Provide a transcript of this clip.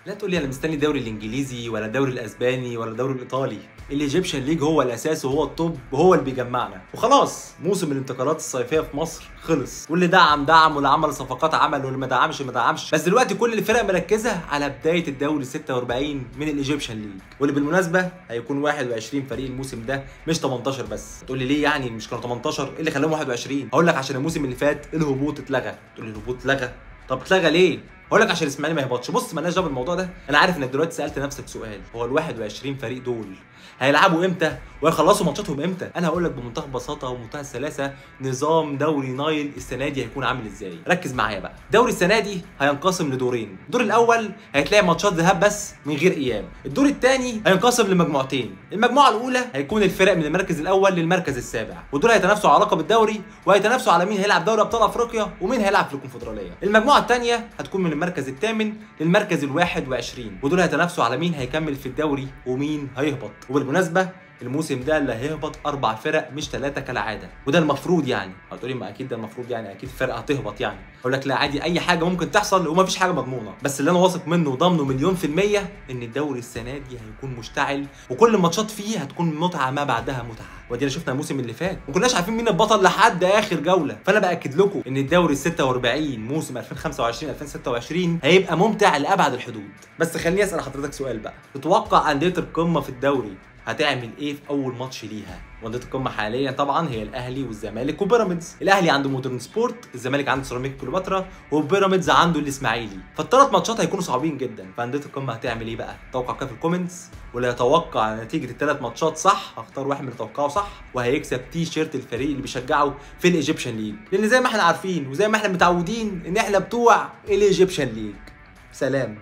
لا تقول لي انا مستني الدوري الانجليزي ولا الدوري الاسباني ولا الدوري الايطالي. الايجيبشن ليج هو الاساس وهو الطب وهو اللي بيجمعنا. وخلاص موسم الانتقالات الصيفيه في مصر خلص، واللي دعم واللي عمل صفقات عمل واللي ما دعمش. بس دلوقتي كل الفرق مركزه على بدايه الدوري 46 من الايجيبشن ليج، واللي بالمناسبه هيكون 21 فريق الموسم ده مش 18 بس. تقول لي ليه يعني مش كانوا 18؟ ايه اللي خلاهم 21؟ هقول لك عشان الموسم اللي فات الهبوط اتلغى. تقول لي الهبوط اتلغى؟ طب اتلغى ليه؟ هقول لك عشان الاسماعيلي ما يهبطش. بص مالناش دعوه بالموضوع ده. انا عارف انك دلوقتي سالت نفسك سؤال، هو ال 21 فريق دول هيلعبوا امتى وهيخلصوا ماتشاتهم امتى؟ انا هقول لك بمنتهى البساطه ومنتهى السلاسه نظام دوري نايل السنه دي هيكون عامل ازاي. ركز معايا بقى. دوري السنه دي هينقسم لدورين. الدور الاول هيتلعب ماتشات ذهاب بس من غير اياب. الدور الثاني هينقسم لمجموعتين. المجموعه الاولى هيكون الفرق من المركز الاول للمركز السابع، ودول هيتنافسوا على لقب الدوري وهيتنافسوا على مين هيلعب دوري ابطال افريقيا ومين هيلعب في الكونفدراليه. المجموعه الثانيه هتكون من المركز الثامن للمركز ال21، ودول هيتنافسوا على مين هيكمل في الدوري ومين هيهبط. وبالمناسبه الموسم ده اللي هيهبط 4 فرق مش 3 كالعاده، وده المفروض يعني. هتقولي ما اكيد ده المفروض يعني، اكيد فرقه هتهبط يعني. اقول لك لا عادي، اي حاجه ممكن تحصل ومفيش حاجه مضمونه، بس اللي انا واثق منه وضامنه مليون في الميه ان الدوري السنه دي هيكون مشتعل، وكل الماتشات فيه هتكون متعه ما بعدها متعه. ودينا شفنا الموسم اللي فات ما كناش عارفين مين البطل لحد اخر جوله. فانا باكد لكم ان الدوري ال46 موسم 2025 2026 هيبقى ممتع لابعد الحدود. بس خليني اسال حضرتك سؤال بقى، تتوقع انديه القمه في الدوري هتعمل ايه في اول ماتش ليها؟ وانديه القمه حاليا طبعا هي الاهلي والزمالك وبيراميدز. الاهلي عنده مودرن سبورت، الزمالك عنده سيراميكا كليوباترا، وبيراميدز عنده الاسماعيلي. فالثلاث ماتشات هيكونوا صعبين جدا. فانديه القمه هتعمل ايه بقى؟ توقع كده في الكومنتس، واللي يتوقع نتيجه الثلاث ماتشات صح هختار واحد من اللي توقعه صح وهيكسب تي شيرت الفريق اللي بيشجعه في الايجيبشن ليج. لان زي ما احنا عارفين وزي ما احنا متعودين ان احنا بتوع الايجيبشن ليج. سلام.